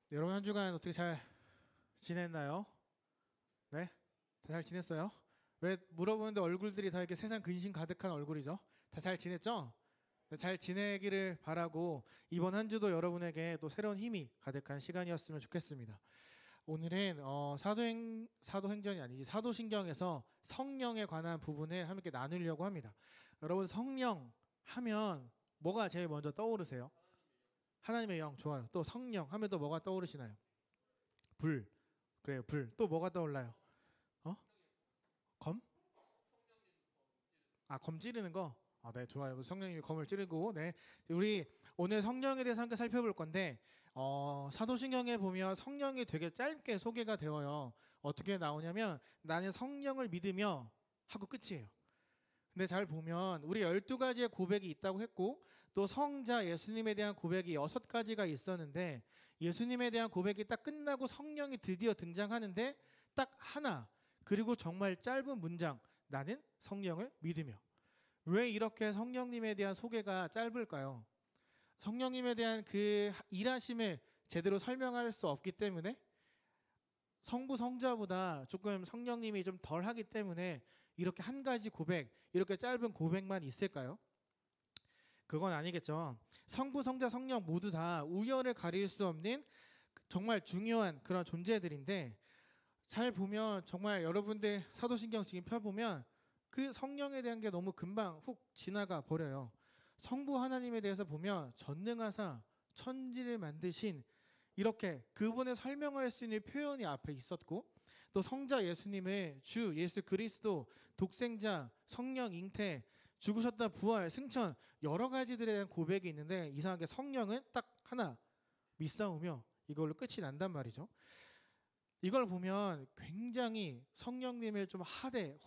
네, 여러분 한 주간 어떻게 잘 지냈나요? 네? 잘 지냈어요? 왜 물어보는데 얼굴들이 다 이렇게 세상 근심 가득한 얼굴이죠? 다 잘 지냈죠? 네, 잘 지내기를 바라고 이번 한 주도 여러분에게 또 새로운 힘이 가득한 시간이었으면 좋겠습니다. 오늘은 사도행전이 아니지 사도신경에서 성령에 관한 부분을 함께 나누려고 합니다. 여러분 성령 하면 뭐가 제일 먼저 떠오르세요? 하나님의 영 좋아요. 또 성령 하면 또 뭐가 떠오르시나요? 불. 그래요. 불. 또 뭐가 떠올라요? 어? 검? 아, 검 찌르는 거. 아, 네, 좋아요. 성령님이 검을 찌르고, 네. 우리 오늘 성령에 대해서 함께 살펴볼 건데, 사도신경에 보면 성령이 되게 짧게 소개가 되어요. 어떻게 나오냐면, 나는 성령을 믿으며 하고 끝이에요. 근데 잘 보면 우리 12가지의 고백이 있다고 했고 또 성자 예수님에 대한 고백이 6가지가 있었는데 예수님에 대한 고백이 딱 끝나고 성령이 드디어 등장하는데 딱 하나 그리고 정말 짧은 문장 나는 성령을 믿으며 왜 이렇게 성령님에 대한 소개가 짧을까요? 성령님에 대한 그 일하심을 제대로 설명할 수 없기 때문에 성부 성자보다 조금 성령님이 좀 덜하기 때문에 이렇게 한 가지 고백, 이렇게 짧은 고백만 있을까요? 그건 아니겠죠. 성부 성자 성령 모두 다 우열을 가릴 수 없는 정말 중요한 그런 존재들인데 잘 보면 정말 여러분들 사도신경 지금 펴보면 그 성령에 대한 게 너무 금방 훅 지나가 버려요. 성부 하나님에 대해서 보면 전능하사 천지를 만드신 이렇게 그분의 설명할 수 있는 표현이 앞에 있었고 또 성자 예수님의 주 예수 그리스도 독생자 성령 잉태 죽으셨다 부활 승천 여러 가지들에 대한 고백이 있는데 이상하게 성령은 딱 하나 믿사오며 이걸로 끝이 난단 말이죠. 이걸 보면 굉장히 성령님을 좀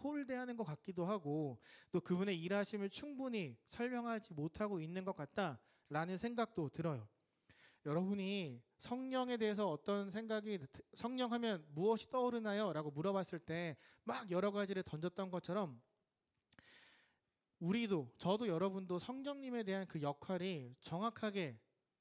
홀대하는 것 같기도 하고 또 그분의 일하심을 충분히 설명하지 못하고 있는 것 같다라는 생각도 들어요. 여러분이 성령에 대해서 어떤 생각이 성령하면 무엇이 떠오르나요? 라고 물어봤을 때 막 여러 가지를 던졌던 것처럼 저도 여러분도 성령님에 대한 그 역할이 정확하게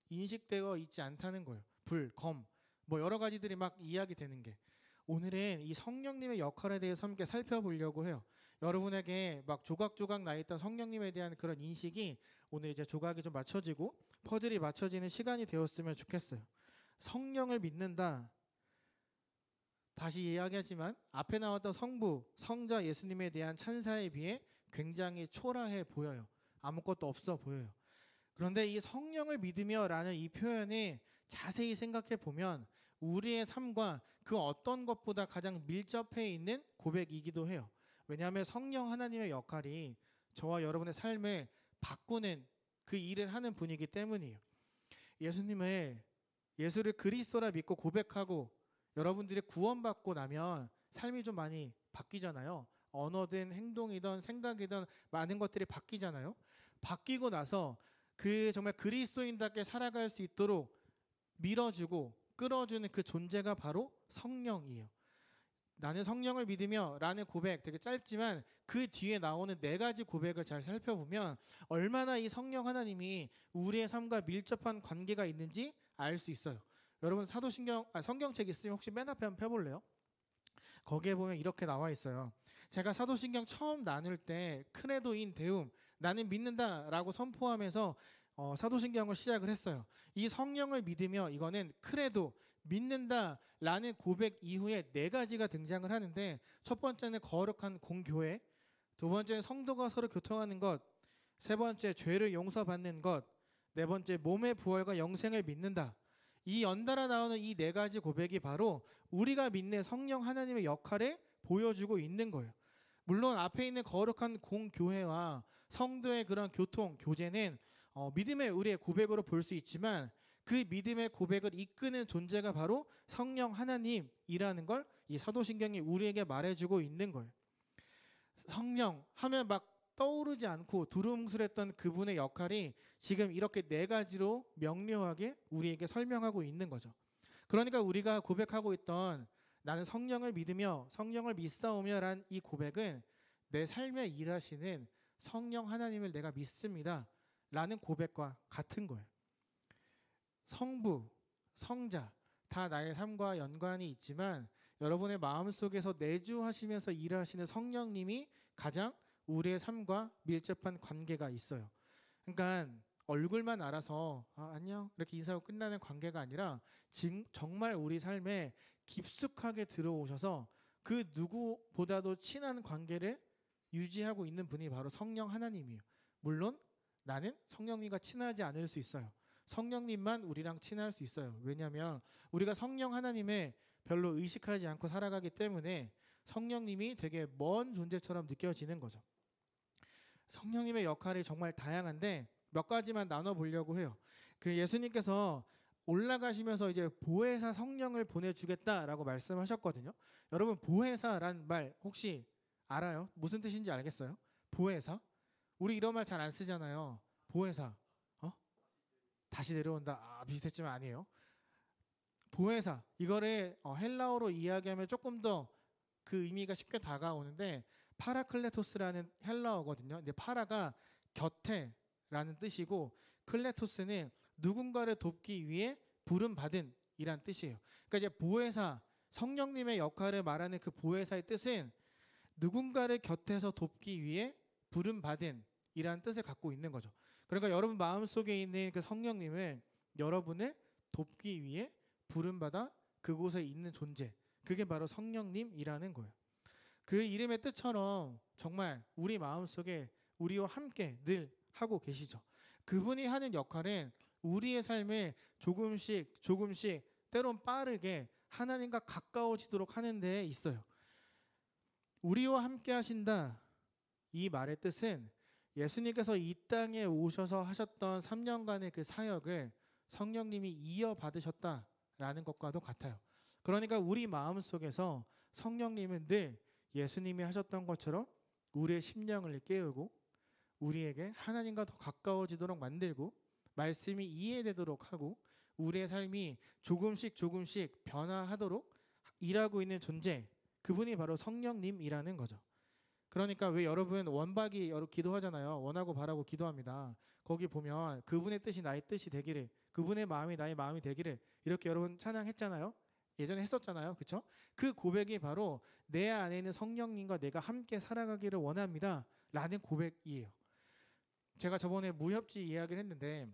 인식되어 있지 않다는 거예요. 불, 검, 뭐 여러 가지들이 막 이야기되는 게 오늘은 이 성령님의 역할에 대해서 함께 살펴보려고 해요. 여러분에게 막 조각조각 나 있던 성령님에 대한 그런 인식이 오늘 이제 조각이 좀 맞춰지고 퍼즐이 맞춰지는 시간이 되었으면 좋겠어요. 성령을 믿는다. 다시 이야기하지만 앞에 나왔던 성부, 성자 예수님에 대한 찬사에 비해 굉장히 초라해 보여요. 아무것도 없어 보여요. 그런데 이 성령을 믿으며라는 이 표현이 자세히 생각해 보면 우리의 삶과 그 어떤 것보다 가장 밀접해 있는 고백이기도 해요. 왜냐하면 성령 하나님의 역할이 저와 여러분의 삶을 바꾸는 그 일을 하는 분이기 때문이에요. 예수를 그리스도라 믿고 고백하고 여러분들이 구원받고 나면 삶이 좀 많이 바뀌잖아요. 언어든 행동이든 생각이든 많은 것들이 바뀌잖아요. 바뀌고 나서 그 정말 그리스도인답게 살아갈 수 있도록 밀어주고 끌어주는 그 존재가 바로 성령이에요. 나는 성령을 믿으며 라는 고백 되게 짧지만 그 뒤에 나오는 4가지 고백을 잘 살펴보면 얼마나 이 성령 하나님이 우리의 삶과 밀접한 관계가 있는지 알 수 있어요. 여러분 성경책 있으면 혹시 맨 앞에 한번 펴볼래요? 거기에 보면 이렇게 나와 있어요. 제가 사도신경 처음 나눌 때 크레도인 데움 나는 믿는다라고 선포하면서 사도신경을 시작을 했어요. 이 성령을 믿으며 이거는 크레도 믿는다라는 고백 이후에 4가지가 등장을 하는데 첫 번째는 거룩한 공교회, 두 번째는 성도가 서로 교통하는 것, 세 번째 죄를 용서받는 것, 네 번째 몸의 부활과 영생을 믿는다. 이 연달아 나오는 이 4가지 고백이 바로 우리가 믿는 성령 하나님의 역할을 보여주고 있는 거예요. 물론 앞에 있는 거룩한 공교회와 성도의 그런 교통, 교제는 믿음의 우리의 고백으로 볼 수 있지만 그 믿음의 고백을 이끄는 존재가 바로 성령 하나님이라는 걸 이 사도신경이 우리에게 말해주고 있는 거예요. 성령 하면 막 떠오르지 않고 두루뭉술했던 그분의 역할이 지금 이렇게 4가지로 명료하게 우리에게 설명하고 있는 거죠. 그러니까 우리가 고백하고 있던 나는 성령을 믿으며 성령을 믿사오며란 이 고백은 내 삶에 일하시는 성령 하나님을 내가 믿습니다 라는 고백과 같은 거예요. 성부, 성자, 다 나의 삶과 연관이 있지만 여러분의 마음속에서 내주하시면서 일하시는 성령님이 가장 우리의 삶과 밀접한 관계가 있어요. 그러니까 얼굴만 알아서 안녕 이렇게 인사하고 끝나는 관계가 아니라 정말 우리 삶에 깊숙하게 들어오셔서 그 누구보다도 친한 관계를 유지하고 있는 분이 바로 성령 하나님이에요. 물론 나는 성령님과 친하지 않을 수 있어요. 성령님만 우리랑 친할 수 있어요. 왜냐하면 우리가 성령 하나님을 별로 의식하지 않고 살아가기 때문에 성령님이 되게 먼 존재처럼 느껴지는 거죠. 성령님의 역할이 정말 다양한데 몇 가지만 나눠보려고 해요. 그 예수님께서 올라가시면서 이제 보혜사 성령을 보내주겠다라고 말씀하셨거든요. 여러분 보혜사란 말 혹시 알아요? 무슨 뜻인지 알겠어요? 보혜사? 우리 이런 말 잘 안 쓰잖아요. 보혜사. 다시 내려온다. 비슷했지만 아니에요. 보혜사. 이거를 헬라어로 이야기하면 조금 더 그 의미가 쉽게 다가오는데 파라클레토스라는 헬라어거든요. 근데 파라가 곁에라는 뜻이고 클레토스는 누군가를 돕기 위해 부름받은 이란 뜻이에요. 그러니까 이제 보혜사, 성령님의 역할을 말하는 그 보혜사의 뜻은 누군가를 곁에서 돕기 위해 부름받은 이란 뜻을 갖고 있는 거죠. 그러니까 여러분 마음속에 있는 그 성령님을 여러분을 돕기 위해 부름받아 그곳에 있는 존재, 그게 바로 성령님이라는 거예요. 그 이름의 뜻처럼 정말 우리 마음속에 우리와 함께 늘 하고 계시죠. 그분이 하는 역할은 우리의 삶에 조금씩 때론 빠르게 하나님과 가까워지도록 하는 데에 있어요. 우리와 함께 하신다, 이 말의 뜻은 예수님께서 이 땅에 오셔서 하셨던 3년간의 그 사역을 성령님이 이어받으셨다라는 것과도 같아요. 그러니까 우리 마음속에서 성령님은 늘 예수님이 하셨던 것처럼 우리의 심령을 깨우고 우리에게 하나님과 더 가까워지도록 만들고 말씀이 이해되도록 하고 우리의 삶이 조금씩 변화하도록 일하고 있는 존재, 그분이 바로 성령님이라는 거죠. 그러니까 왜 여러분 원박이 기도하잖아요. 원하고 바라고 기도합니다. 거기 보면 그분의 뜻이 나의 뜻이 되기를, 그분의 마음이 나의 마음이 되기를, 이렇게 여러분 찬양했잖아요. 예전에 했었잖아요. 그렇죠? 그 고백이 바로 내 안에 있는 성령님과 내가 함께 살아가기를 원합니다 라는 고백이에요. 제가 저번에 무협지 이야기를 했는데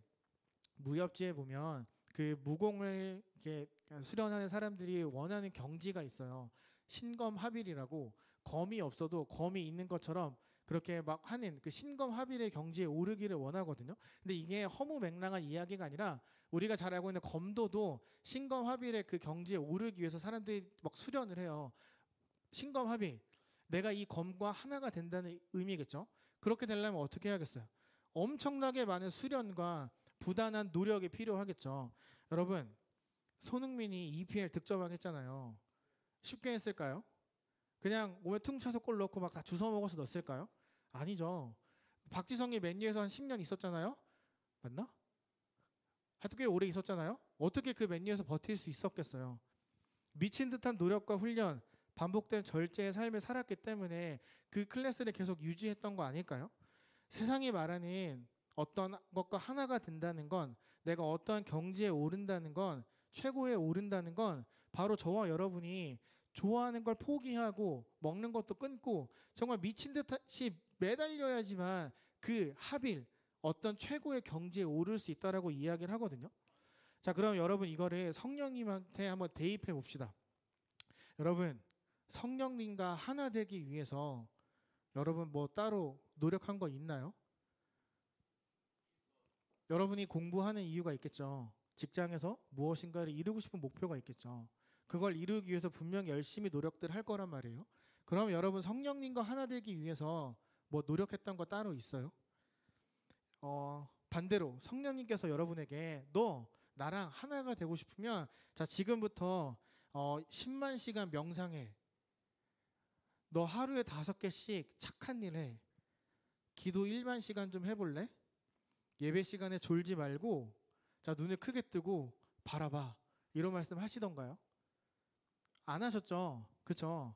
무협지에 보면 그 무공을 이렇게 수련하는 사람들이 원하는 경지가 있어요. 신검하빌이라고, 검이 없어도 검이 있는 것처럼 그렇게 막 하는 그 신검하빌의 경지에 오르기를 원하거든요. 근데 이게 허무맹랑한 이야기가 아니라 우리가 잘 알고 있는 검도도 신검하빌의 그 경지에 오르기 위해서 사람들이 막 수련을 해요. 신검하빌, 내가 이 검과 하나가 된다는 의미겠죠. 그렇게 되려면 어떻게 해야겠어요? 엄청나게 많은 수련과 부단한 노력이 필요하겠죠. 여러분, 손흥민이 EPL 득점왕했잖아요. 쉽게 했을까요? 그냥 몸에 퉁 쳐서 골 넣고 막 다 주워 먹어서 넣었을까요? 아니죠. 박지성이 맨유에서 한 10년 있었잖아요. 맞나? 하여튼 꽤 오래 있었잖아요. 어떻게 그 맨유에서 버틸 수 있었겠어요? 미친 듯한 노력과 훈련, 반복된 절제의 삶을 살았기 때문에 그 클래스를 계속 유지했던 거 아닐까요? 세상이 말하는 어떤 것과 하나가 된다는 건, 내가 어떠한 경지에 오른다는 건, 최고에 오른다는 건 바로 저와 여러분이 좋아하는 걸 포기하고 먹는 것도 끊고 정말 미친 듯이 매달려야지만 그 하빌, 어떤 최고의 경지에 오를 수 있다라고 이야기를 하거든요. 자, 그럼 여러분 이거를 성령님한테 한번 대입해 봅시다. 여러분, 성령님과 하나 되기 위해서 여러분 뭐 따로 노력한 거 있나요? 여러분이 공부하는 이유가 있겠죠. 직장에서 무엇인가를 이루고 싶은 목표가 있겠죠. 그걸 이루기 위해서 분명히 열심히 노력들 할 거란 말이에요. 그럼 여러분 성령님과 하나 되기 위해서 뭐 노력했던 거 따로 있어요? 반대로 성령님께서 여러분에게 너 나랑 하나가 되고 싶으면 자 지금부터 10만 시간 명상해. 너 하루에 5개씩 착한 일 해. 기도 1만 시간 좀 해볼래? 예배 시간에 졸지 말고 자 눈을 크게 뜨고 바라봐. 이런 말씀 하시던가요? 안 하셨죠? 그렇죠?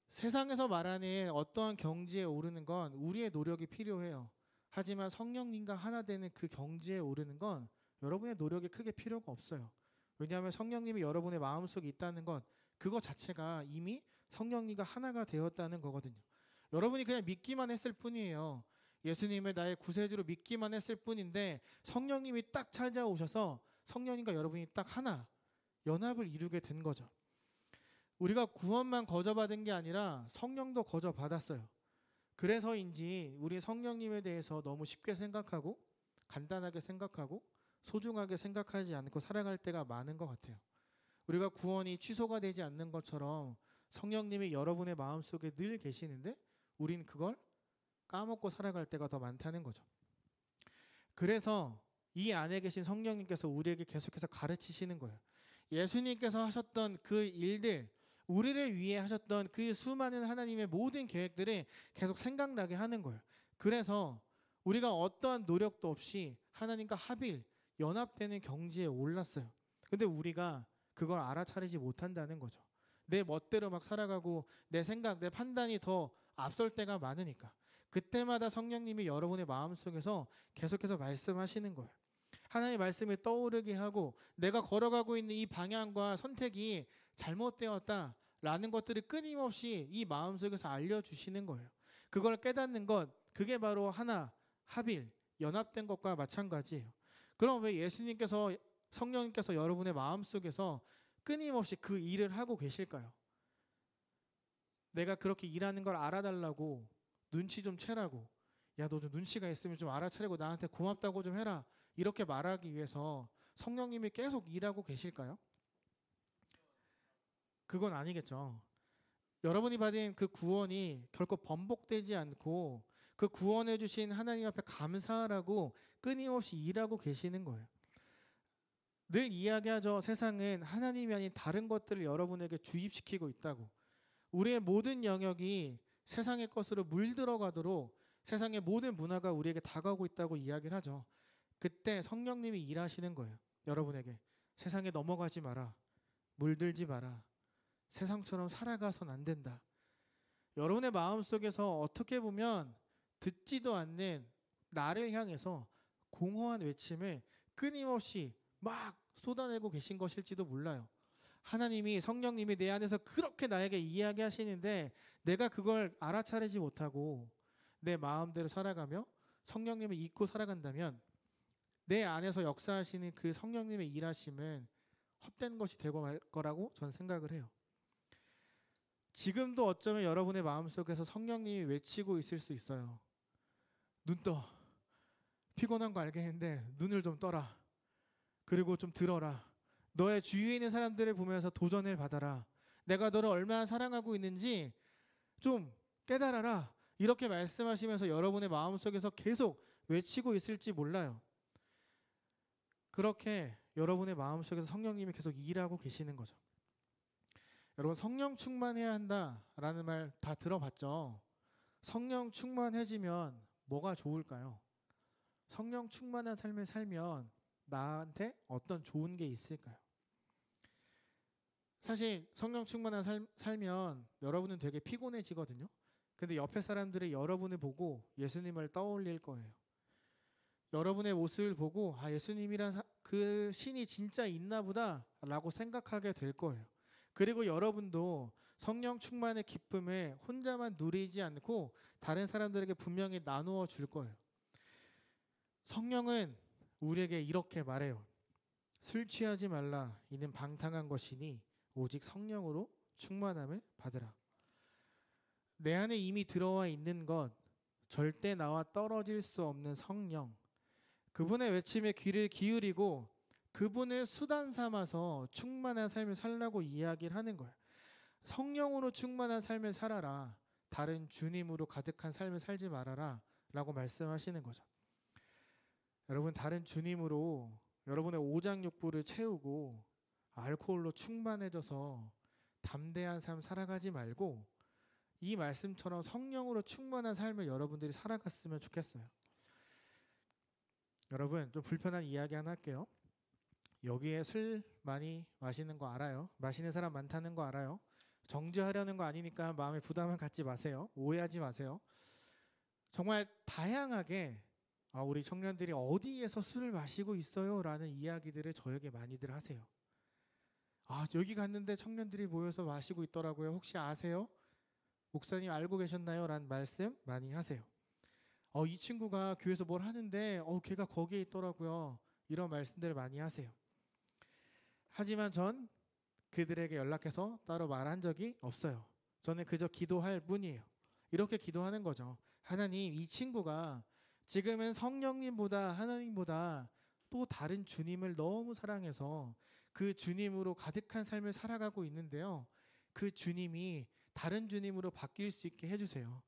세상에서 말하는 어떠한 경지에 오르는 건 우리의 노력이 필요해요. 하지만 성령님과 하나 되는 그 경지에 오르는 건 여러분의 노력이 크게 필요가 없어요. 왜냐하면 성령님이 여러분의 마음속에 있다는 것, 그거 자체가 이미 성령님과 하나가 되었다는 거거든요. 여러분이 그냥 믿기만 했을 뿐이에요. 예수님을 나의 구세주로 믿기만 했을 뿐인데 성령님이 딱 찾아오셔서 성령님과 여러분이 딱 하나, 연합을 이루게 된 거죠. 우리가 구원만 거저받은 게 아니라 성령도 거저받았어요. 그래서인지 우리 성령님에 대해서 너무 쉽게 생각하고 간단하게 생각하고 소중하게 생각하지 않고 살아갈 때가 많은 것 같아요. 우리가 구원이 취소가 되지 않는 것처럼 성령님이 여러분의 마음속에 늘 계시는데 우린 그걸 까먹고 살아갈 때가 더 많다는 거죠. 그래서 이 안에 계신 성령님께서 우리에게 계속해서 가르치시는 거예요. 예수님께서 하셨던 그 일들, 우리를 위해 하셨던 그 수많은 하나님의 모든 계획들을 계속 생각나게 하는 거예요. 그래서 우리가 어떠한 노력도 없이 하나님과 합일, 연합되는 경지에 올랐어요. 근데 우리가 그걸 알아차리지 못한다는 거죠. 내 멋대로 막 살아가고 내 생각, 내 판단이 더 앞설 때가 많으니까. 그때마다 성령님이 여러분의 마음속에서 계속해서 말씀하시는 거예요. 하나님의 말씀이 떠오르게 하고 내가 걸어가고 있는 이 방향과 선택이 잘못되었다라는 것들을 끊임없이 이 마음속에서 알려주시는 거예요. 그걸 깨닫는 것, 그게 바로 하나, 합일, 연합된 것과 마찬가지예요. 그럼 왜 예수님께서, 성령님께서 여러분의 마음속에서 끊임없이 그 일을 하고 계실까요? 내가 그렇게 일하는 걸 알아달라고, 눈치 좀 채라고, 야, 너 좀 눈치가 있으면 좀 알아차리고 나한테 고맙다고 좀 해라, 이렇게 말하기 위해서 성령님이 계속 일하고 계실까요? 그건 아니겠죠. 여러분이 받은 그 구원이 결코 번복되지 않고 그 구원해 주신 하나님 앞에 감사하라고 끊임없이 일하고 계시는 거예요. 늘 이야기하죠. 세상은 하나님이 아닌 다른 것들을 여러분에게 주입시키고 있다고. 우리의 모든 영역이 세상의 것으로 물들어가도록 세상의 모든 문화가 우리에게 다가오고 있다고 이야기를 하죠. 그때 성령님이 일하시는 거예요. 여러분에게 세상에 넘어가지 마라, 물들지 마라, 세상처럼 살아가선 안 된다. 여러분의 마음속에서 어떻게 보면 듣지도 않는 나를 향해서 공허한 외침을 끊임없이 막 쏟아내고 계신 것일지도 몰라요. 하나님이, 성령님이 내 안에서 그렇게 나에게 이야기하시는데 내가 그걸 알아차리지 못하고 내 마음대로 살아가며 성령님을 잊고 살아간다면 내 안에서 역사하시는 그 성령님의 일하심은 헛된 것이 되고 말 거라고 저는 생각을 해요. 지금도 어쩌면 여러분의 마음속에서 성령님이 외치고 있을 수 있어요. 눈 떠. 피곤한 거 알겠는데 눈을 좀 떠라. 그리고 좀 들어라. 너의 주위에 있는 사람들을 보면서 도전을 받아라. 내가 너를 얼마나 사랑하고 있는지 좀 깨달아라. 이렇게 말씀하시면서 여러분의 마음속에서 계속 외치고 있을지 몰라요. 그렇게 여러분의 마음속에서 성령님이 계속 일하고 계시는 거죠. 여러분, 성령 충만해야 한다라는 말 다 들어봤죠? 성령 충만해지면 뭐가 좋을까요? 성령 충만한 삶을 살면 나한테 어떤 좋은 게 있을까요? 사실 성령 충만한 살면 여러분은 되게 피곤해지거든요. 근데 옆에 사람들이 여러분을 보고 예수님을 떠올릴 거예요. 여러분의 모습을 보고 예수님이란 그 신이 진짜 있나 보다 라고 생각하게 될 거예요. 그리고 여러분도 성령 충만의 기쁨을 혼자만 누리지 않고 다른 사람들에게 분명히 나누어 줄 거예요. 성령은 우리에게 이렇게 말해요. 술 취하지 말라. 이는 방탕한 것이니 오직 성령으로 충만함을 받으라. 내 안에 이미 들어와 있는 것, 절대 나와 떨어질 수 없는 성령, 그분의 외침에 귀를 기울이고 그분을 수단 삼아서 충만한 삶을 살라고 이야기를 하는 거예요. 성령으로 충만한 삶을 살아라. 다른 주님으로 가득한 삶을 살지 말아라 라고 말씀하시는 거죠. 여러분, 다른 주님으로 여러분의 오장육부를 채우고 알코올로 충만해져서 담대한 삶 살아가지 말고 이 말씀처럼 성령으로 충만한 삶을 여러분들이 살아갔으면 좋겠어요. 여러분, 좀 불편한 이야기 하나 할게요. 여기에 술 많이 마시는 거 알아요? 마시는 사람 많다는 거 알아요? 정죄하려는 거 아니니까 마음에 부담을 갖지 마세요. 오해하지 마세요. 정말 다양하게 우리 청년들이 어디에서 술을 마시고 있어요? 라는 이야기들을 저에게 많이들 하세요. 여기 갔는데 청년들이 모여서 마시고 있더라고요. 혹시 아세요? 목사님 알고 계셨나요? 라는 말씀 많이 하세요. 이 친구가 교회에서 뭘 하는데 걔가 거기에 있더라고요. 이런 말씀들을 많이 하세요. 하지만 전 그들에게 연락해서 따로 말한 적이 없어요. 저는 그저 기도할 뿐이에요. 이렇게 기도하는 거죠. 하나님, 이 친구가 지금은 성령님보다 하나님보다 또 다른 주님을 너무 사랑해서 그 주님으로 가득한 삶을 살아가고 있는데요. 그 주님이 다른 주님으로 바뀔 수 있게 해주세요.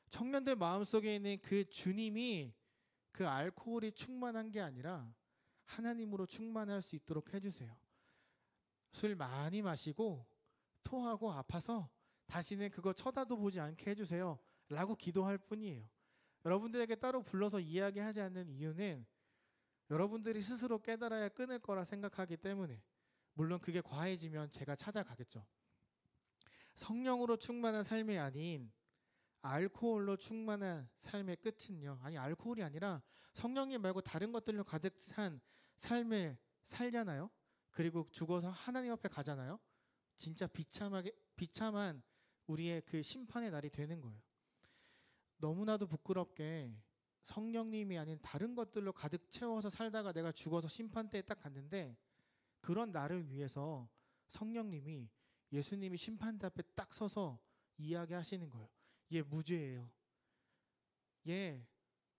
청년들 마음속에 있는 그 주님이 그 알코올이 충만한 게 아니라 하나님으로 충만할 수 있도록 해주세요. 술 많이 마시고 토하고 아파서 다시는 그거 쳐다도 보지 않게 해주세요 라고 기도할 뿐이에요. 여러분들에게 따로 불러서 이야기하지 않는 이유는 여러분들이 스스로 깨달아야 끊을 거라 생각하기 때문에, 물론 그게 과해지면 제가 찾아가겠죠. 성령으로 충만한 삶이 아닌 알코올로 충만한 삶의 끝은요, 알코올이 아니라 성령님 말고 다른 것들로 가득 찬 삶을 살잖아요. 그리고 죽어서 하나님 앞에 가잖아요. 진짜 비참한 우리의 그 심판의 날이 되는 거예요. 너무나도 부끄럽게 성령님이 아닌 다른 것들로 가득 채워서 살다가 내가 죽어서 심판대에 딱 갔는데, 그런 나를 위해서 성령님이, 예수님이 심판대 앞에 딱 서서 이야기하시는 거예요. 얘 무죄예요. 얘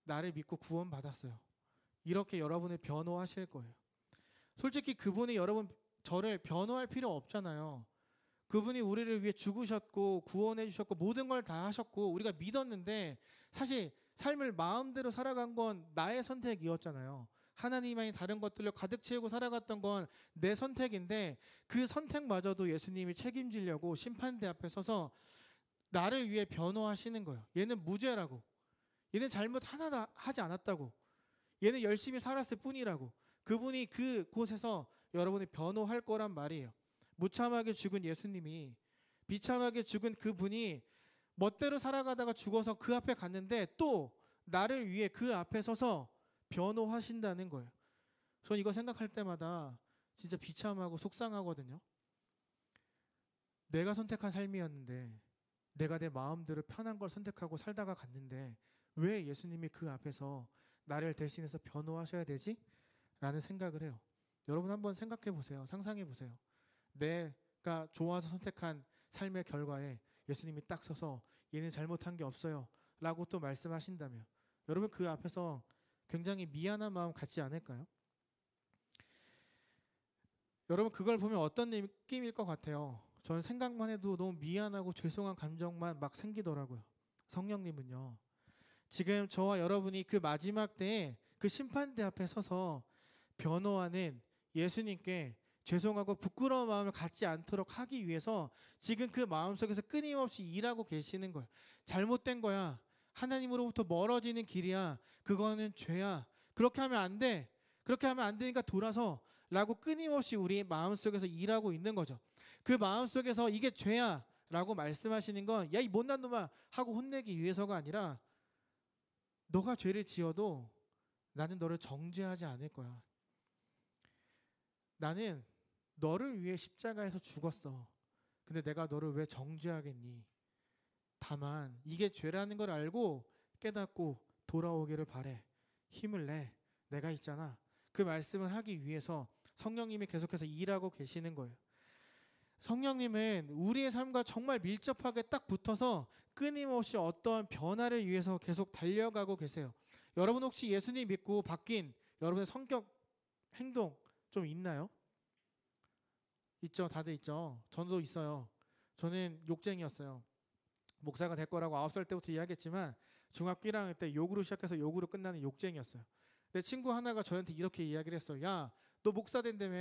나를 믿고 구원받았어요. 이렇게 여러분을 변호하실 거예요. 솔직히 그분이 저를 변호할 필요 없잖아요. 그분이 우리를 위해 죽으셨고 구원해 주셨고 모든 걸 다 하셨고 우리가 믿었는데, 사실 삶을 마음대로 살아간 건 나의 선택이었잖아요. 하나님이 다른 것들로 가득 채우고 살아갔던 건 내 선택인데, 그 선택마저도 예수님이 책임지려고 심판대 앞에 서서 나를 위해 변호하시는 거예요. 얘는 무죄라고, 얘는 잘못 하나도 하지 않았다고, 얘는 열심히 살았을 뿐이라고. 그분이 그곳에서 여러분이 변호할 거란 말이에요. 무참하게 죽은 예수님이, 비참하게 죽은 그분이 멋대로 살아가다가 죽어서 그 앞에 갔는데 또 나를 위해 그 앞에 서서 변호하신다는 거예요. 전 이거 생각할 때마다 진짜 비참하고 속상하거든요. 내가 선택한 삶이었는데, 내가 내 마음대로 편한 걸 선택하고 살다가 갔는데 왜 예수님이 그 앞에서 나를 대신해서 변호하셔야 되지? 라는 생각을 해요. 여러분 한번 생각해 보세요. 상상해 보세요. 내가 좋아서 선택한 삶의 결과에 예수님이 딱 서서 얘는 잘못한 게 없어요 라고 또 말씀하신다면, 여러분 그 앞에서 굉장히 미안한 마음 갖지 않을까요? 여러분 그걸 보면 어떤 느낌일 것 같아요? 저는 생각만 해도 너무 미안하고 죄송한 감정만 막 생기더라고요. 성령님은요, 지금 저와 여러분이 그 마지막 때에 그 심판대 앞에 서서 변호하는 예수님께 죄송하고 부끄러운 마음을 갖지 않도록 하기 위해서 지금 그 마음속에서 끊임없이 일하고 계시는 거예요. 잘못된 거야, 하나님으로부터 멀어지는 길이야, 그거는 죄야, 그렇게 하면 안 돼, 그렇게 하면 안 되니까 돌아서 라고 끊임없이 우리 마음속에서 일하고 있는 거죠. 그 마음속에서 이게 죄야 라고 말씀하시는 건 야 이 못난 놈아 하고 혼내기 위해서가 아니라, 너가 죄를 지어도 나는 너를 정죄하지 않을 거야. 나는 너를 위해 십자가에서 죽었어. 근데 내가 너를 왜 정죄하겠니? 다만 이게 죄라는 걸 알고 깨닫고 돌아오기를 바래. 힘을 내. 내가 있잖아. 그 말씀을 하기 위해서 성령님이 계속해서 일하고 계시는 거예요. 성령님은 우리의 삶과 정말 밀접하게 딱 붙어서 끊임없이 어떠한 변화를 위해서 계속 달려가고 계세요. 여러분 혹시 예수님 믿고 바뀐 여러분의 성격, 행동 좀 있나요? 있죠. 다들 있죠. 저도 있어요. 저는 욕쟁이였어요. 목사가 될 거라고 9살 때부터 이야기했지만 중학교 1학년 때 욕으로 시작해서 욕으로 끝나는 욕쟁이였어요. 내 친구 하나가 저한테 이렇게 이야기를 했어요. 야, 너 목사 된다며.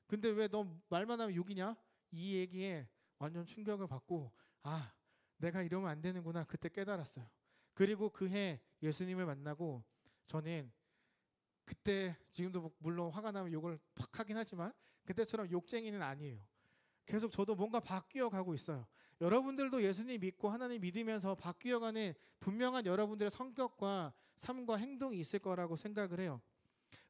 근데 왜 너 말만 하면 욕이냐? 이 얘기에 완전 충격을 받고, 아, 내가 이러면 안 되는구나 그때 깨달았어요. 그리고 그 해 예수님을 만나고 저는 그때, 지금도 물론 화가 나면 욕을 팍 하긴 하지만 그때처럼 욕쟁이는 아니에요. 계속 저도 뭔가 바뀌어 가고 있어요. 여러분들도 예수님 믿고 하나님 믿으면서 바뀌어가는 분명한 여러분들의 성격과 삶과 행동이 있을 거라고 생각을 해요.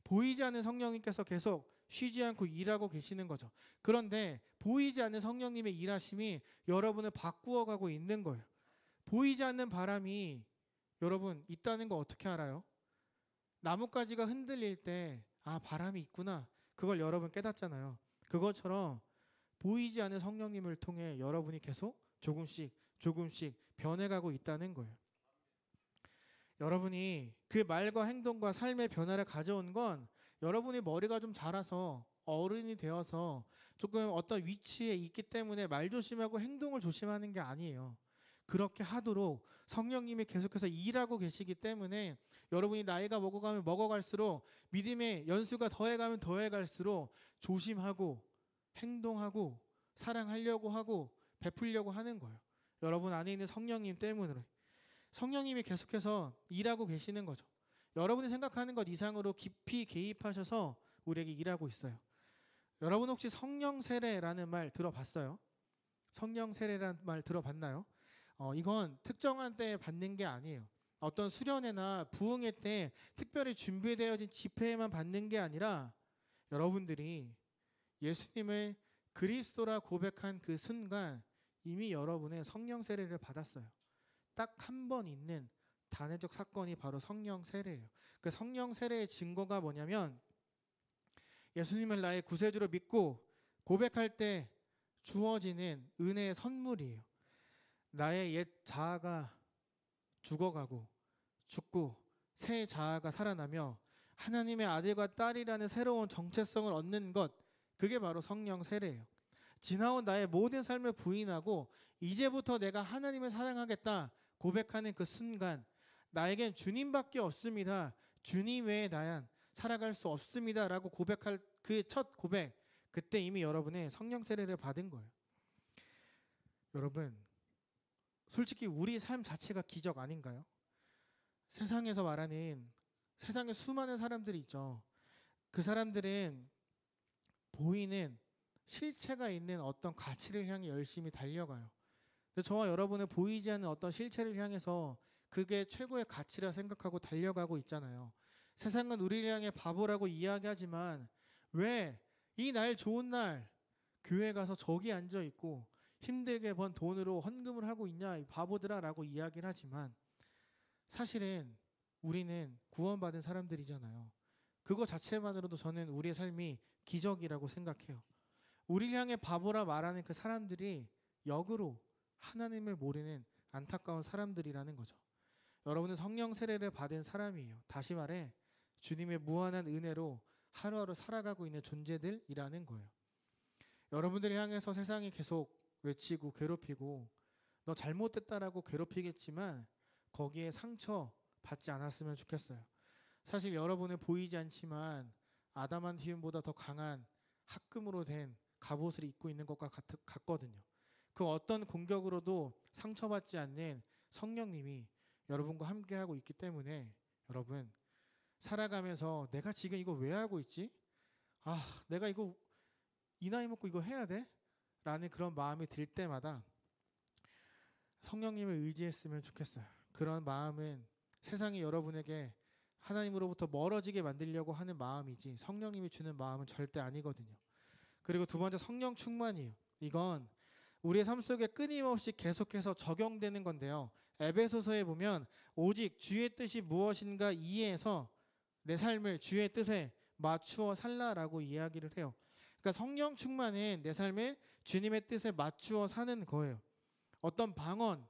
보이지 않는 성령님께서 계속 쉬지 않고 일하고 계시는 거죠. 그런데 보이지 않는 성령님의 일하심이 여러분을 바꾸어 가고 있는 거예요. 보이지 않는 바람이 여러분 있다는 거 어떻게 알아요? 나뭇가지가 흔들릴 때 바람이 있구나. 그걸 여러분 깨닫잖아요. 그것처럼 보이지 않는 성령님을 통해 여러분이 계속 조금씩 변해가고 있다는 거예요. 여러분이 그 말과 행동과 삶의 변화를 가져온 건 여러분이 머리가 좀 자라서 어른이 되어서 조금 어떤 위치에 있기 때문에 말 조심하고 행동을 조심하는 게 아니에요. 그렇게 하도록 성령님이 계속해서 일하고 계시기 때문에 여러분이 나이가 먹어가면 먹어갈수록 믿음의 연수가 더해가면 더해갈수록 조심하고 행동하고 사랑하려고 하고 베풀려고 하는 거예요. 여러분 안에 있는 성령님 때문에 성령님이 계속해서 일하고 계시는 거죠. 여러분이 생각하는 것 이상으로 깊이 개입하셔서 우리에게 일하고 있어요. 여러분 혹시 성령 세례라는 말 들어봤어요? 성령 세례라는 말 들어봤나요? 이건 특정한 때에 받는 게 아니에요. 어떤 수련회나 부흥회 때 특별히 준비되어진 집회에만 받는 게 아니라 여러분들이 예수님을 그리스도라 고백한 그 순간 이미 여러분의 성령 세례를 받았어요. 딱 한 번 있는 단회적 사건이 바로 성령 세례예요. 그 성령 세례의 증거가 뭐냐면 예수님을 나의 구세주로 믿고 고백할 때 주어지는 은혜의 선물이에요. 나의 옛 자아가 죽어가고 죽고 새 자아가 살아나며 하나님의 아들과 딸이라는 새로운 정체성을 얻는 것, 그게 바로 성령 세례예요. 지나온 나의 모든 삶을 부인하고 이제부터 내가 하나님을 사랑하겠다 고백하는 그 순간 나에겐 주님밖에 없습니다. 주님 외에 나야 살아갈 수 없습니다 라고 고백할 그 첫 고백, 그때 이미 여러분의 성령 세례를 받은 거예요. 여러분 솔직히 우리 삶 자체가 기적 아닌가요? 세상에서 말하는 세상에 수많은 사람들이 있죠. 그 사람들은 보이는 실체가 있는 어떤 가치를 향해 열심히 달려가요. 근데 저와 여러분은 보이지 않는 어떤 실체를 향해서 그게 최고의 가치라 생각하고 달려가고 있잖아요. 세상은 우리를 향해 바보라고 이야기하지만 왜 이 날 좋은 날 교회 가서 저기 앉아 있고 힘들게 번 돈으로 헌금을 하고 있냐 이 바보들아 라고 이야기를 하지만 사실은 우리는 구원받은 사람들이잖아요. 그거 자체만으로도 저는 우리의 삶이 기적이라고 생각해요. 우리를 향해 바보라 말하는 그 사람들이 역으로 하나님을 모르는 안타까운 사람들이라는 거죠. 여러분은 성령 세례를 받은 사람이에요. 다시 말해 주님의 무한한 은혜로 하루하루 살아가고 있는 존재들이라는 거예요. 여러분들을 향해서 세상이 계속 외치고 괴롭히고 너 잘못됐다라고 괴롭히겠지만 거기에 상처 받지 않았으면 좋겠어요. 사실 여러분은 보이지 않지만 아담한티움보다 더 강한 합금으로 된 갑옷을 입고 있는 것과 같거든요. 그 어떤 공격으로도 상처받지 않는 성령님이 여러분과 함께하고 있기 때문에 여러분 살아가면서 내가 지금 이거 왜 하고 있지? 내가 이거 이 나이 먹고 이거 해야 돼? 라는 그런 마음이 들 때마다 성령님을 의지했으면 좋겠어요. 그런 마음은 세상이 여러분에게 하나님으로부터 멀어지게 만들려고 하는 마음이지 성령님이 주는 마음은 절대 아니거든요. 그리고 두 번째 성령 충만이에요. 이건 우리의 삶 속에 끊임없이 계속해서 적용되는 건데요. 에베소서에 보면 오직 주의 뜻이 무엇인가 이해해서 내 삶을 주의 뜻에 맞추어 살라라고 이야기를 해요. 그러니까 성령 충만은 내 삶을 주님의 뜻에 맞추어 사는 거예요. 어떤 방언,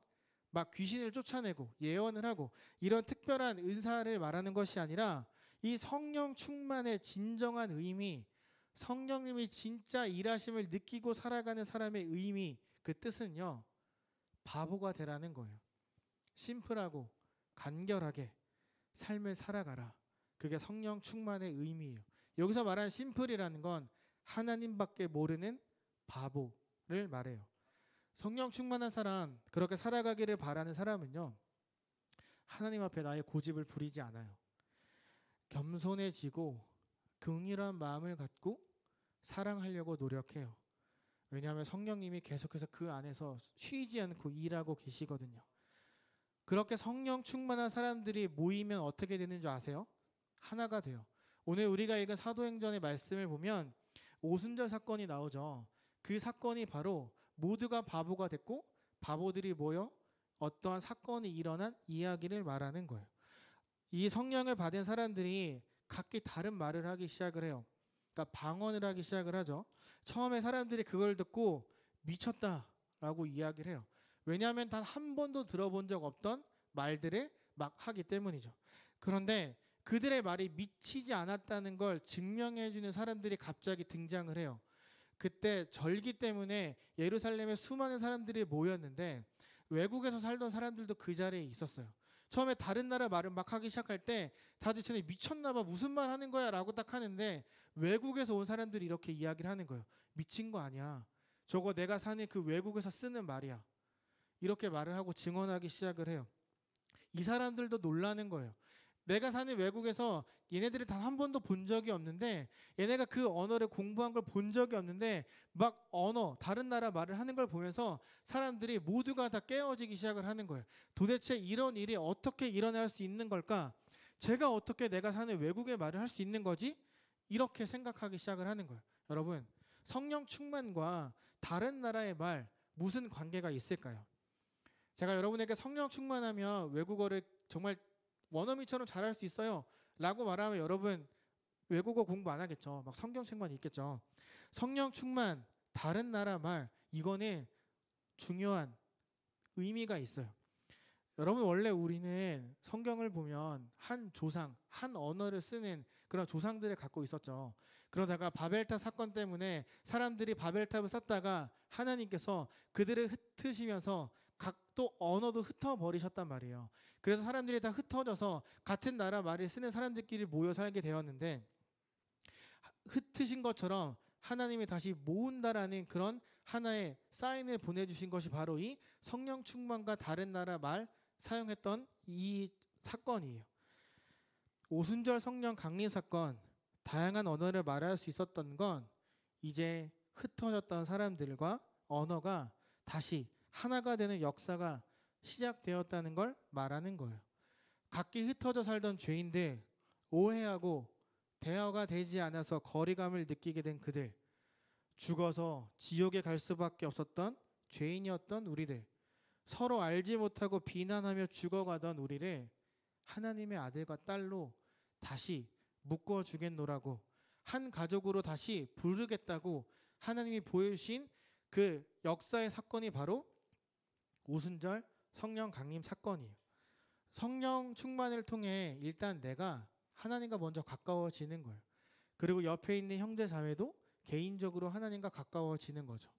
막 귀신을 쫓아내고 예언을 하고 이런 특별한 은사를 말하는 것이 아니라 이 성령 충만의 진정한 의미, 성령님이 진짜 일하심을 느끼고 살아가는 사람의 의미, 그 뜻은요 바보가 되라는 거예요. 심플하고 간결하게 삶을 살아가라. 그게 성령 충만의 의미예요. 여기서 말하는 심플이라는 건 하나님밖에 모르는 바보를 말해요. 성령 충만한 사람, 그렇게 살아가기를 바라는 사람은요 하나님 앞에 나의 고집을 부리지 않아요. 겸손해지고 긍휼한 마음을 갖고 사랑하려고 노력해요. 왜냐하면 성령님이 계속해서 그 안에서 쉬지 않고 일하고 계시거든요. 그렇게 성령 충만한 사람들이 모이면 어떻게 되는 줄 아세요? 하나가 돼요. 오늘 우리가 읽은 사도행전의 말씀을 보면 오순절 사건이 나오죠. 그 사건이 바로 모두가 바보가 됐고 바보들이 모여 어떠한 사건이 일어난 이야기를 말하는 거예요. 이 성령을 받은 사람들이 각기 다른 말을 하기 시작을 해요. 그러니까 방언을 하기 시작을 하죠. 처음에 사람들이 그걸 듣고 미쳤다라고 이야기를 해요. 왜냐하면 단 한 번도 들어본 적 없던 말들을 막 하기 때문이죠. 그런데 그들의 말이 미치지 않았다는 걸 증명해주는 사람들이 갑자기 등장을 해요. 그때 절기 때문에 예루살렘에 수많은 사람들이 모였는데 외국에서 살던 사람들도 그 자리에 있었어요. 처음에 다른 나라 말을 막 하기 시작할 때 다들 쟤네 미쳤나 봐, 무슨 말 하는 거야 라고 딱 하는데 외국에서 온 사람들이 이렇게 이야기를 하는 거예요. 미친 거 아니야, 저거 내가 사는 그 외국에서 쓰는 말이야, 이렇게 말을 하고 증언하기 시작을 해요. 이 사람들도 놀라는 거예요. 내가 사는 외국에서 얘네들이 단 한 번도 본 적이 없는데, 얘네가 그 언어를 공부한 걸 본 적이 없는데 막 다른 나라 말을 하는 걸 보면서 사람들이 모두가 다 깨어지기 시작을 하는 거예요. 도대체 이런 일이 어떻게 일어날 수 있는 걸까? 제가 어떻게 내가 사는 외국의 말을 할 수 있는 거지? 이렇게 생각하기 시작을 하는 거예요. 여러분, 성령 충만과 다른 나라의 말 무슨 관계가 있을까요? 제가 여러분에게 성령 충만하면 외국어를 정말 원어민처럼 잘할 수 있어요 라고 말하면 여러분 외국어 공부 안 하겠죠. 막 성경책만 읽겠죠. 성령 충만, 다른 나라 말, 이거는 중요한 의미가 있어요. 여러분, 원래 우리는 성경을 보면 한 조상, 한 언어를 쓰는 그런 조상들을 갖고 있었죠. 그러다가 바벨탑 사건 때문에 사람들이 바벨탑을 쌓다가 하나님께서 그들을 흩으시면서 각도 언어도 흩어버리셨단 말이에요. 그래서 사람들이 다 흩어져서 같은 나라 말을 쓰는 사람들끼리 모여 살게 되었는데, 흩으신 것처럼 하나님이 다시 모은다라는 그런 하나의 사인을 보내주신 것이 바로 이 성령 충만과 다른 나라 말 사용했던 이 사건이에요. 오순절 성령 강림 사건, 다양한 언어를 말할 수 있었던 건 이제 흩어졌던 사람들과 언어가 다시 하나가 되는 역사가 시작되었다는 걸 말하는 거예요. 각기 흩어져 살던 죄인들, 오해하고 대화가 되지 않아서 거리감을 느끼게 된 그들, 죽어서 지옥에 갈 수밖에 없었던 죄인이었던 우리들, 서로 알지 못하고 비난하며 죽어가던 우리를 하나님의 아들과 딸로 다시 묶어주겠노라고, 한 가족으로 다시 부르겠다고 하나님이 보여주신 그 역사의 사건이 바로 오순절 성령 강림 사건이에요. 성령 충만을 통해 일단 내가 하나님과 먼저 가까워지는 거예요. 그리고 옆에 있는 형제 자매도 개인적으로 하나님과 가까워지는 거죠.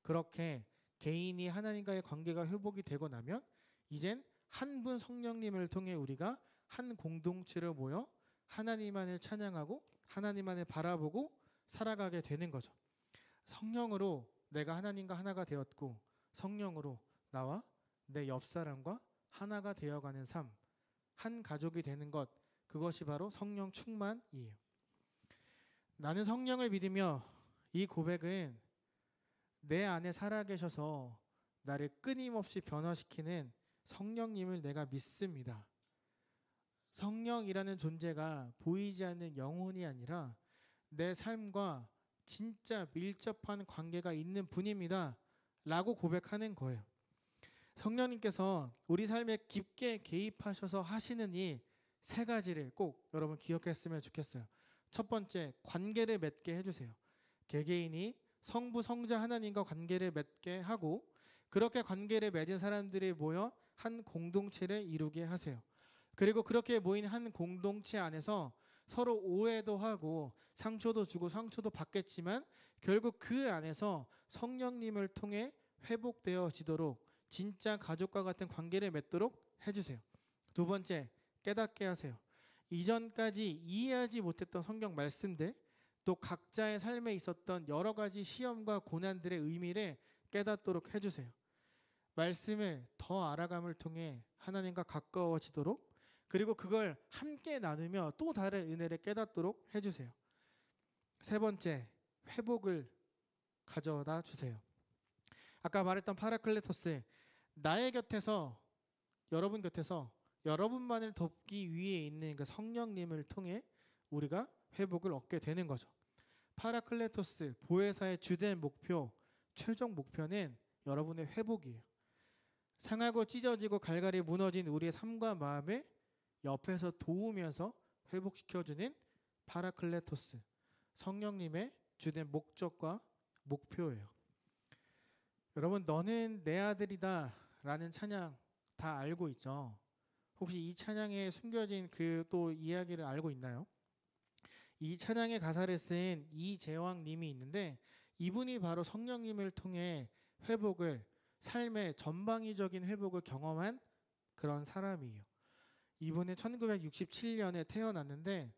그렇게 개인이 하나님과의 관계가 회복이 되고 나면 이젠 한 분 성령님을 통해 우리가 한 공동체로 모여 하나님만을 찬양하고 하나님만을 바라보고 살아가게 되는 거죠. 성령으로 내가 하나님과 하나가 되었고, 성령으로 나와 내 옆 사람과 하나가 되어가는 삶, 한 가족이 되는 것, 그것이 바로 성령 충만이에요. 나는 성령을 믿으며, 이 고백은 내 안에 살아계셔서 나를 끊임없이 변화시키는 성령님을 내가 믿습니다. 성령이라는 존재가 보이지 않는 영혼이 아니라 내 삶과 진짜 밀접한 관계가 있는 분입니다 라고 고백하는 거예요. 성령님께서 우리 삶에 깊게 개입하셔서 하시는 이 세 가지를 꼭 여러분 기억했으면 좋겠어요. 첫 번째, 관계를 맺게 해주세요. 개개인이 성부 성자 하나님과 관계를 맺게 하고, 그렇게 관계를 맺은 사람들이 모여 한 공동체를 이루게 하세요. 그리고 그렇게 모인 한 공동체 안에서 서로 오해도 하고 상처도 주고 상처도 받겠지만 결국 그 안에서 성령님을 통해 회복되어지도록 진짜 가족과 같은 관계를 맺도록 해주세요. 두 번째, 깨닫게 하세요. 이전까지 이해하지 못했던 성경 말씀들, 또 각자의 삶에 있었던 여러 가지 시험과 고난들의 의미를 깨닫도록 해주세요. 말씀을 더 알아감을 통해 하나님과 가까워지도록, 그리고 그걸 함께 나누며 또 다른 은혜를 깨닫도록 해주세요. 세 번째, 회복을 가져다 주세요. 아까 말했던 파라클레토스, 나의 곁에서, 여러분 곁에서 여러분만을 돕기 위해 있는 그 성령님을 통해 우리가 회복을 얻게 되는 거죠. 파라클레토스 보혜사의 주된 목표, 최종 목표는 여러분의 회복이에요. 상하고 찢어지고 갈갈이 무너진 우리의 삶과 마음을 옆에서 도우면서 회복시켜주는 파라클레토스, 성령님의 주된 목적과 목표예요. 여러분, 너는 내 아들이다 라는 찬양 다 알고 있죠? 혹시 이 찬양에 숨겨진 그 또 이야기를 알고 있나요? 이 찬양의 가사를 쓴 이재왕님이 있는데, 이분이 바로 성령님을 통해 회복을, 삶의 전방위적인 회복을 경험한 그런 사람이에요. 이분은 1967년에 태어났는데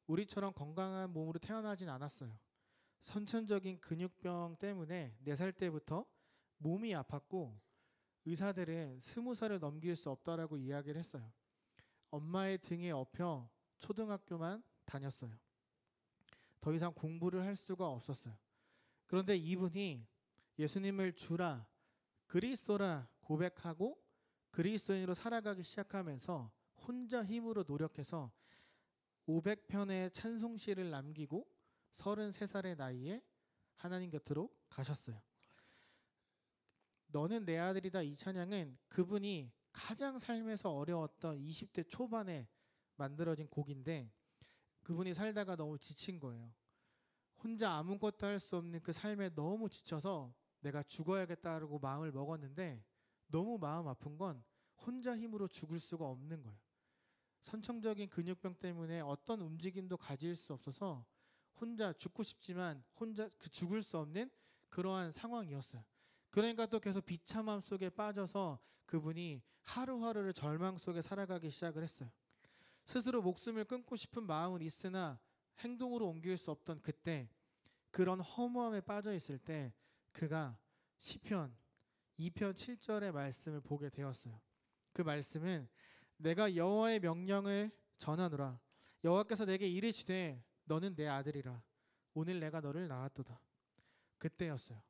우리처럼 건강한 몸으로 태어나진 않았어요. 선천적인 근육병 때문에 4살 때부터 몸이 아팠고 의사들은 20살을 넘길 수 없다라고 이야기를 했어요. 엄마의 등에 업혀 초등학교만 다녔어요. 더 이상 공부를 할 수가 없었어요. 그런데 이분이 예수님을 주라, 그리스도라 고백하고 그리스도인으로 살아가기 시작하면서 혼자 힘으로 노력해서 500편의 찬송시를 남기고 33살의 나이에 하나님 곁으로 가셨어요. 너는 내 아들이다, 이 찬양은 그분이 가장 삶에서 어려웠던 20대 초반에 만들어진 곡인데, 그분이 살다가 너무 지친 거예요. 혼자 아무것도 할 수 없는 그 삶에 너무 지쳐서 내가 죽어야겠다고 마음을 먹었는데, 너무 마음 아픈 건 혼자 힘으로 죽을 수가 없는 거예요. 선천적인 근육병 때문에 어떤 움직임도 가질 수 없어서 혼자 죽고 싶지만 혼자 죽을 수 없는 그러한 상황이었어요. 그러니까 또 계속 비참함 속에 빠져서 그분이 하루하루를 절망 속에 살아가기 시작을 했어요. 스스로 목숨을 끊고 싶은 마음은 있으나 행동으로 옮길 수 없던 그때, 그런 허무함에 빠져 있을 때 그가 시편 2편 7절의 말씀을 보게 되었어요. 그 말씀은 내가 여호와의 명령을 전하노라. 여호와께서 내게 이르시되 너는 내 아들이라. 오늘 내가 너를 낳았도다. 그때였어요.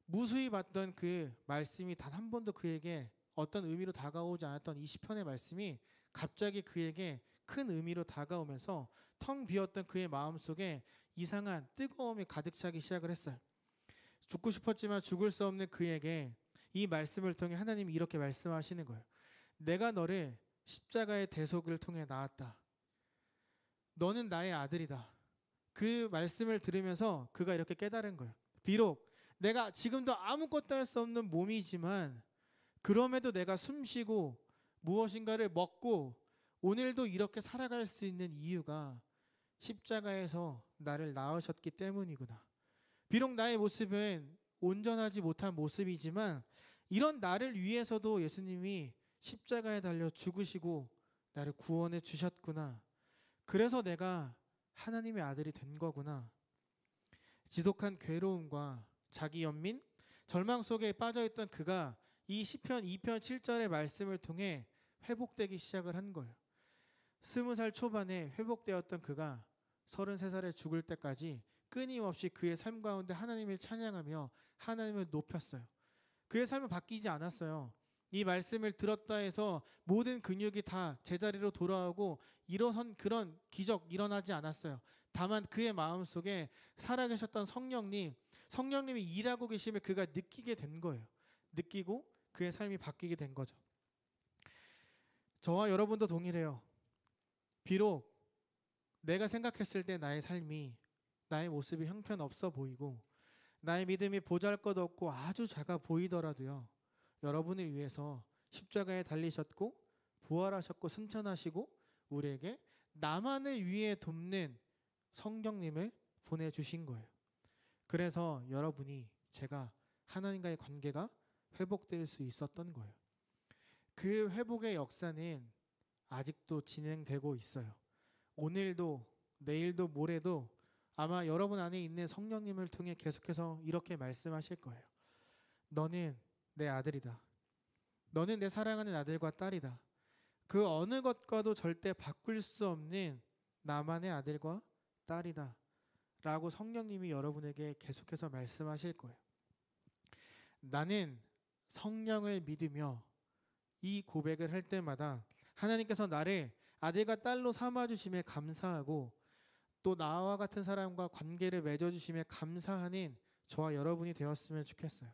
무수히 받던 그 말씀이 단 한 번도 그에게 어떤 의미로 다가오지 않았던 이 시편의 말씀이 갑자기 그에게 큰 의미로 다가오면서 텅 비었던 그의 마음속에 이상한 뜨거움이 가득 차기 시작을 했어요. 죽고 싶었지만 죽을 수 없는 그에게 이 말씀을 통해 하나님이 이렇게 말씀하시는 거예요. 내가 너를 십자가의 대속을 통해 낳았다. 너는 나의 아들이다. 그 말씀을 들으면서 그가 이렇게 깨달은 거예요. 비록 내가 지금도 아무것도 할 수 없는 몸이지만 그럼에도 내가 숨쉬고 무엇인가를 먹고 오늘도 이렇게 살아갈 수 있는 이유가 십자가에서 나를 낳으셨기 때문이구나. 비록 나의 모습은 온전하지 못한 모습이지만 이런 나를 위해서도 예수님이 십자가에 달려 죽으시고 나를 구원해 주셨구나. 그래서 내가 하나님의 아들이 된 거구나. 지독한 괴로움과 자기 연민, 절망 속에 빠져있던 그가 이 시편 2편 7절의 말씀을 통해 회복되기 시작을 한 거예요. 20살 초반에 회복되었던 그가 33살에 죽을 때까지 끊임없이 그의 삶 가운데 하나님을 찬양하며 하나님을 높였어요. 그의 삶은 바뀌지 않았어요. 이 말씀을 들었다 해서 모든 근육이 다 제자리로 돌아오고 일어선 그런 기적 일어나지 않았어요. 다만 그의 마음속에 살아계셨던 성령님이 일하고 계심을 그가 느끼게 된 거예요. 느끼고 그의 삶이 바뀌게 된 거죠. 저와 여러분도 동일해요. 비록 내가 생각했을 때 나의 삶이, 나의 모습이 형편없어 보이고 나의 믿음이 보잘것없고 아주 작아 보이더라도요, 여러분을 위해서 십자가에 달리셨고 부활하셨고 승천하시고 우리에게 나만을 위해 돕는 성령님을 보내주신 거예요. 그래서 여러분이, 제가 하나님과의 관계가 회복될 수 있었던 거예요. 그 회복의 역사는 아직도 진행되고 있어요. 오늘도 내일도 모레도 아마 여러분 안에 있는 성령님을 통해 계속해서 이렇게 말씀하실 거예요. 너는 내 아들이다. 너는 내 사랑하는 아들과 딸이다. 그 어느 것과도 절대 바꿀 수 없는 나만의 아들과 딸이다 라고 성령님이 여러분에게 계속해서 말씀하실 거예요. 나는 성령을 믿으며 이 고백을 할 때마다 하나님께서 나를 아들과 딸로 삼아 주심에 감사하고 또 나와 같은 사람과 관계를 맺어 주심에 감사하는 저와 여러분이 되었으면 좋겠어요.